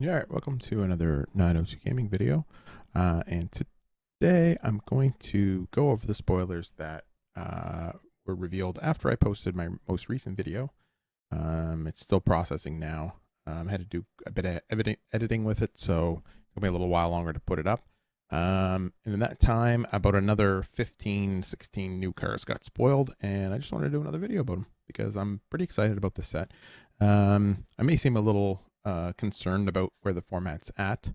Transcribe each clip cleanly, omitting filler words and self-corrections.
Yeah, all right, welcome to another 902 Gaming video. And today I'm going to go over the spoilers that were revealed after I posted my most recent video. It's still processing now. I had to do a bit of editing with it, so it'll be a little while longer to put it up. And in that time, about another 15, 16 new cars got spoiled, and I just wanted to do another video about them because I'm pretty excited about this set. I may seem a little concerned about where the format's at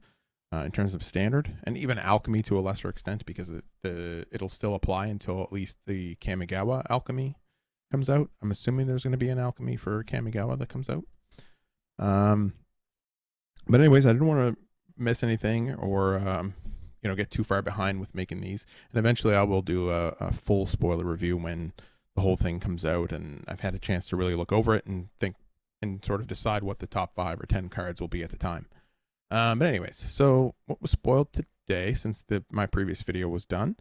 in terms of standard, and even alchemy to a lesser extent, because it'll still apply until at least the Kamigawa alchemy comes out. I'm assuming there's going to be an alchemy for Kamigawa that comes out. Um, but anyways, I didn't want to miss anything or get too far behind with making these. And eventually, I will do a full spoiler review when the whole thing comes out, and I've had a chance to really look over it and think and sort of decide what the top 5 or 10 cards will be at the time. But anyways, so what was spoiled today since my previous video was done?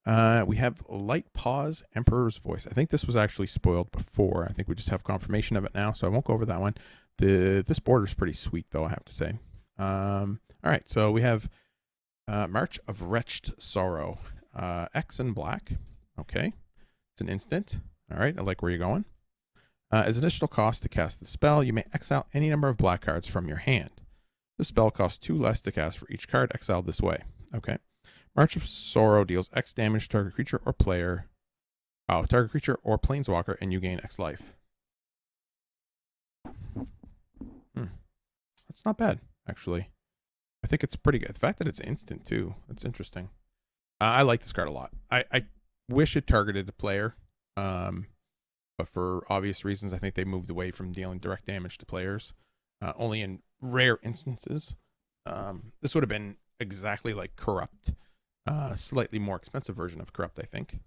We have Light Pause Emperor's Voice. I think this was actually spoiled before. I think we just have confirmation of it now, so I won't go over that one. This border is pretty sweet, though, I have to say. All right, so we have March of Wretched Sorrow. X in black. Okay. It's an instant. All right, I like where you're going. As additional cost to cast the spell, you may exile any number of black cards from your hand. The spell costs 2 less to cast for each card exiled this way. Okay. March of Sorrow deals X damage to target creature or player. Oh, target creature or planeswalker, and you gain X life. That's not bad, actually. I think it's pretty good. The fact that it's instant, too. That's interesting. I like this card a lot. I wish it targeted a player. But for obvious reasons, I think they moved away from dealing direct damage to players. Only in rare instances. This would have been exactly like Corrupt. Slightly more expensive version of Corrupt, I think.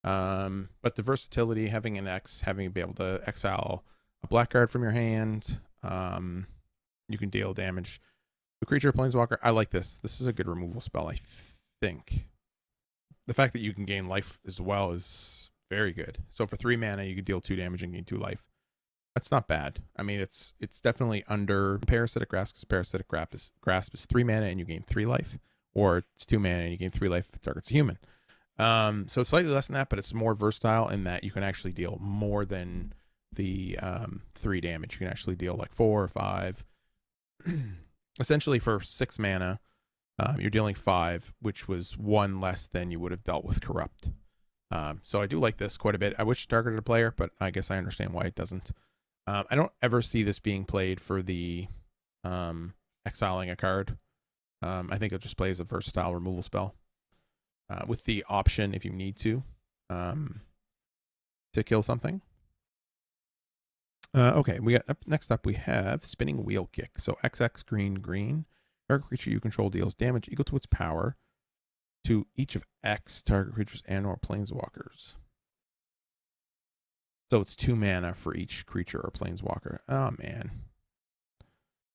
But the versatility, having an X, having to be able to exile a black card from your hand, you can deal damage to creature or planeswalker. I like this. This is a good removal spell, I think. The fact that you can gain life as well is very good. So for 3 mana, you can deal 2 damage and gain 2 life. That's not bad. I mean, it's definitely under Parasitic Grasp, because Parasitic Grasp is 3 mana and you gain 3 life, or it's 2 mana and you gain 3 life if the target's a human. So it's slightly less than that, but it's more versatile in that you can actually deal more than the 3 damage. You can actually deal like 4 or 5. Essentially, for 6 mana, you're dealing 5, which was 1 less than you would have dealt with Corrupt. So I do like this quite a bit. I wish it targeted a player, but I guess I understand why it doesn't. I don't ever see this being played for the exiling a card. I think it just plays a versatile removal spell with the option, if you need to kill something. Okay, we got next up we have Spinning Wheel Kick. So XX green. Target creature you control deals damage equal to its power to each of X target creatures and or planeswalkers. So it's 2 mana for each creature or planeswalker. Oh, man.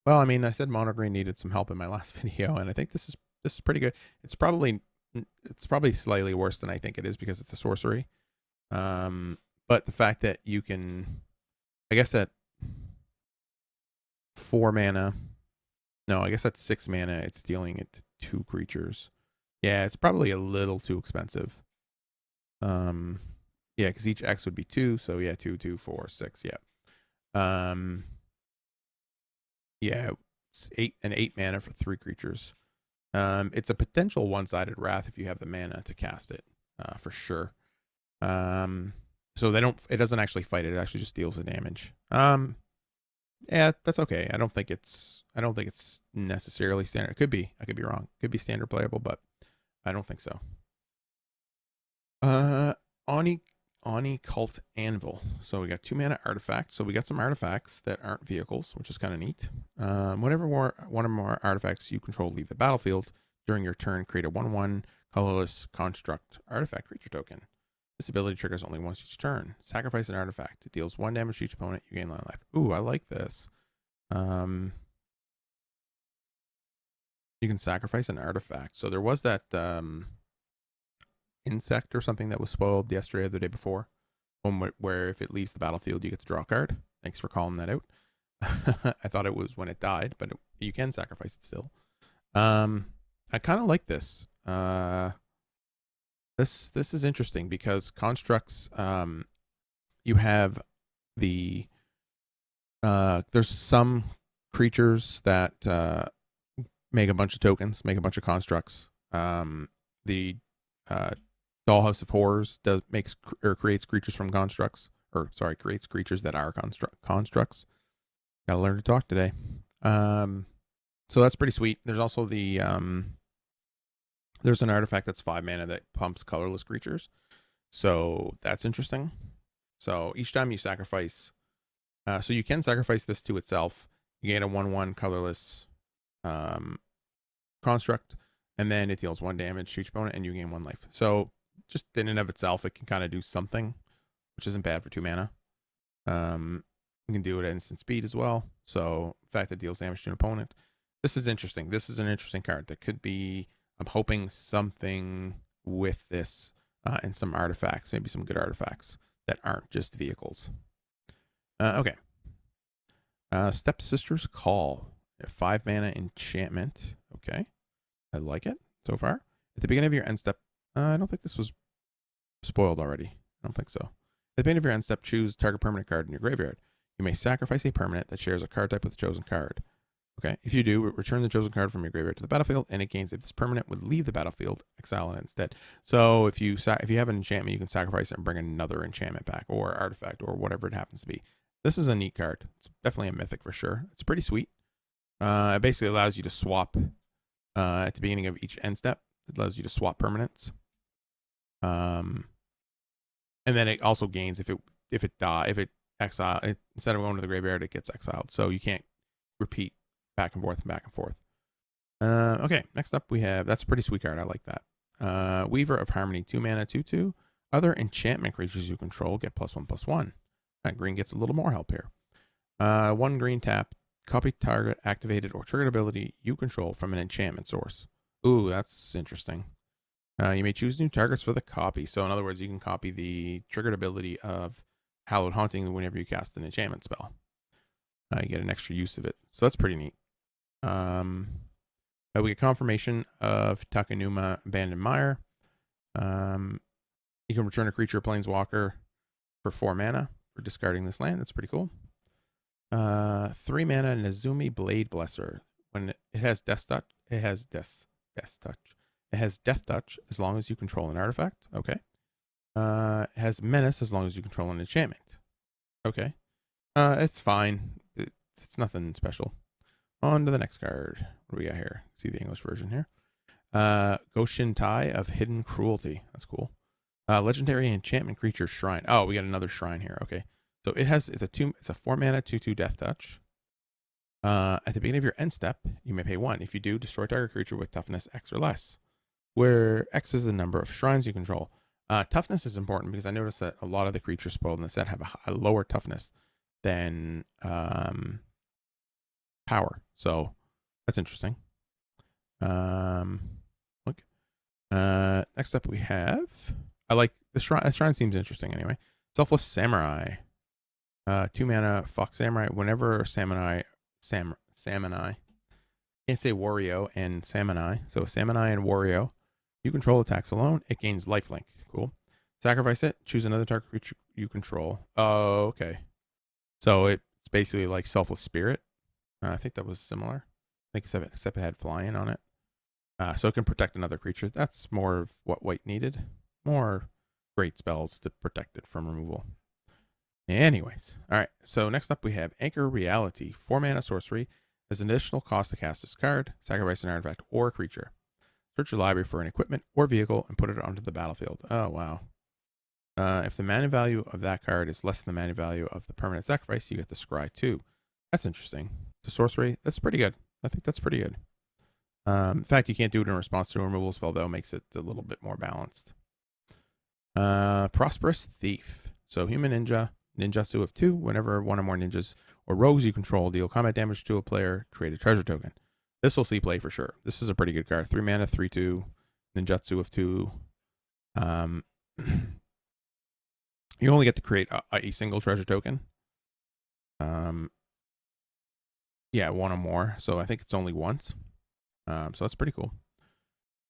Well, I mean, I said mono green needed some help in my last video, and I think this is pretty good. It's probably slightly worse than I think it is because it's a sorcery. But the fact that you can, I guess at 4 mana, no, I guess that's 6 mana. It's dealing it to 2 creatures. Yeah, it's probably a little too expensive. Yeah, because each X would be 2, so yeah, 2, 2, 4, 6, yeah. Yeah, it's 8 mana for 3 creatures. It's a potential one-sided Wrath if you have the mana to cast it, for sure. So it doesn't actually fight it actually just deals the damage. Yeah, that's okay. I don't think it's necessarily standard. It could be. I could be wrong. It could be standard playable, but I don't think so. Oni Cult Anvil. So we got 2 mana artifact. So we got some artifacts that aren't vehicles, which is kind of neat. Whenever one or more artifacts you control leave the battlefield during your turn, create a 1/1 colorless construct artifact creature token. This ability triggers only once each turn. Sacrifice an artifact. It deals 1 damage to each opponent. You gain 9 life. Ooh, I like this. You can sacrifice an artifact. So there was that insect or something that was spoiled yesterday or the day before, where if it leaves the battlefield, you get to draw a card. Thanks for calling that out. I thought it was when it died, but you can sacrifice it still. I kind of like this. This is interesting because constructs. You have the there's some creatures that make a bunch of tokens, make a bunch of constructs. The Dollhouse of Horrors makes or creates creatures from constructs, or sorry, creates creatures that are constructs. Gotta learn to talk today. So that's pretty sweet. There's also the there's an artifact that's 5 mana that pumps colorless creatures, so that's interesting. So each time you sacrifice, so you can sacrifice this to itself. You gain a 1/1 colorless construct, and then it deals 1 damage to each opponent, and you gain 1 life. So just in and of itself, it can kind of do something, which isn't bad for 2 mana. You can do it at instant speed as well. So the fact that it deals damage to an opponent. This is interesting. This is an interesting card that could be. I'm hoping something with this and some artifacts, maybe some good artifacts that aren't just vehicles. Okay. Stepsister's Call. 5 mana enchantment. Okay. I like it so far. At the beginning of your end step, I don't think this was spoiled already. I don't think so. At the beginning of your end step, choose target permanent card in your graveyard. You may sacrifice a permanent that shares a card type with the chosen card. Okay. If you do, return the chosen card from your graveyard to the battlefield, and it gains if this permanent would leave the battlefield, exile it instead. So if you have an enchantment, you can sacrifice it and bring another enchantment back, or artifact, or whatever it happens to be. This is a neat card. It's definitely a mythic for sure. It's pretty sweet. It basically allows you to swap at the beginning of each end step. It allows you to swap permanents. And then it also gains if it exile instead of going to the graveyard, it gets exiled. So you can't repeat back and forth and back and forth. Okay, next up we have, that's a pretty sweet card. I like that. Weaver of Harmony, 2 mana, 2/2. Other enchantment creatures you control get +1/+1. Green gets a little more help here. 1 green tap, copy target activated or triggered ability you control from an enchantment source. Ooh, that's interesting. You may choose new targets for the copy. So in other words, you can copy the triggered ability of Hallowed Haunting whenever you cast an enchantment spell. You get an extra use of it. So that's pretty neat. We get confirmation of Takenuma Abandoned Mire. You can return a creature planeswalker for 4 mana for discarding this land. That's pretty cool. 3 mana Nezumi Blade Blesser. When it has Death Touch, it has Death Touch. It has Death Touch as long as you control an artifact. Okay. It has Menace as long as you control an enchantment. Okay. It's fine. It's nothing special. On to the next card. What do we got here? See the English version here. Goshin Tai of Hidden Cruelty. That's cool. Legendary enchantment creature shrine. Oh, we got another shrine here. Okay. So it's a 4 mana 2/2 Death Touch. At the beginning of your end step, you may pay 1. If you do, destroy target creature with toughness X or less, where X is the number of shrines you control. Toughness is important because I noticed that a lot of the creatures spoiled in the set have a lower toughness than power. So that's interesting. Look. Next up we have, I like the shrine. The shrine seems interesting anyway. Selfless Samurai. 2 mana Fox Samurai. Whenever Samurai, can't say Wario and Samurai. So Samurai and Wario, you control attacks alone. It gains lifelink. Cool. Sacrifice it. Choose another target creature you control. Oh, okay. So it's basically like Selfless Spirit. I think that was similar. I think except it had flying on it. So it can protect another creature. That's more of what white needed. More great spells to protect it from removal. Anyways, all right. So next up we have Anchor Reality. 4 mana sorcery. As an additional cost to cast this card, sacrifice an artifact or a creature. Search your library for an equipment or vehicle and put it onto the battlefield. Oh, wow. If the mana value of that card is less than the mana value of the permanent sacrifice, you get the Scry 2. That's interesting. The sorcery, that's pretty good. I think that's pretty good. The fact you can't do it in response to a removal spell, though, makes it a little bit more balanced. Prosperous Thief. So human ninja, ninjutsu of 2. Whenever one or more ninjas or rogues you control deal combat damage to a player, create a treasure token. This will see play for sure. This is a pretty good card. 3 mana, 3/2, ninjutsu of 2. You only get to create a single treasure token. Yeah, one or more. So I think it's only once. So that's pretty cool.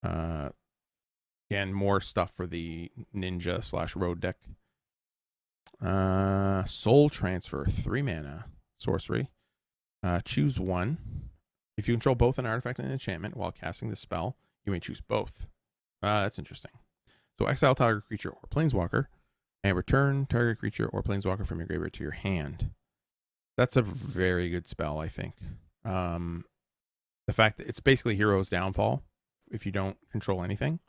Again, more stuff for the ninja / road deck. Soul Transfer, 3 mana, sorcery. Choose one. If you control both an artifact and an enchantment while casting the spell, you may choose both. That's interesting. So exile target creature or planeswalker, and return target creature or planeswalker from your graveyard to your hand. That's a very good spell, I think. The fact that it's basically Hero's Downfall if you don't control anything,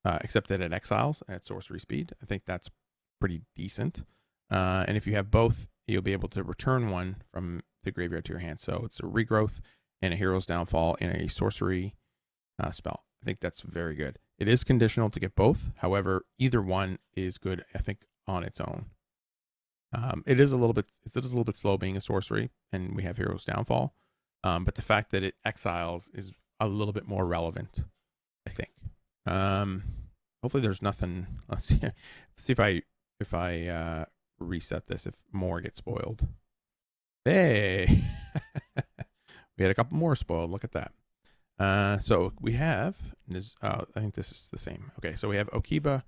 except that it exiles at sorcery speed. I think that's pretty decent. And if you have both, you'll be able to return one from the graveyard to your hand. So it's a regrowth and a Hero's Downfall in a sorcery spell. I think that's very good. It is conditional to get both. However, either one is good, I think, on its own. It is a little bit slow being a sorcery, and we have Hero's Downfall. But the fact that it exiles is a little bit more relevant, I think. Hopefully there's nothing. Let's see if I reset this, if more gets spoiled. Hey, we had a couple more spoiled. Look at that. So we have, I think this is the same. Okay, so we have Okiba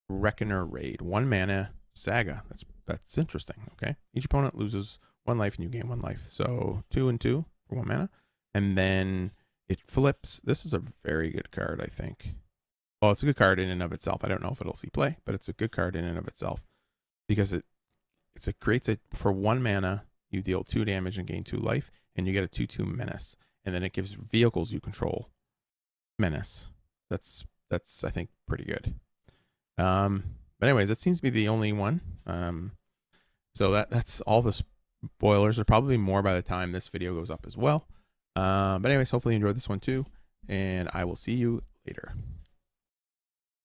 Reckoner Raid, 1 mana saga. That's interesting. Okay, each opponent loses 1 life and you gain 1 life. So 2 and 2 for 1 mana, and then it flips. This is a very good card, I think. Well, it's a good card in and of itself. I don't know if it'll see play, but it's a good card in and of itself because it creates it for 1 mana. You deal 2 damage and gain 2 life, and you get a 2/2 menace, and then it gives vehicles you control menace. That's I think pretty good. But anyways, that seems to be the only one. So that's all the spoilers. There are probably more by the time this video goes up as well. But anyways, hopefully you enjoyed this one too, and I will see you later.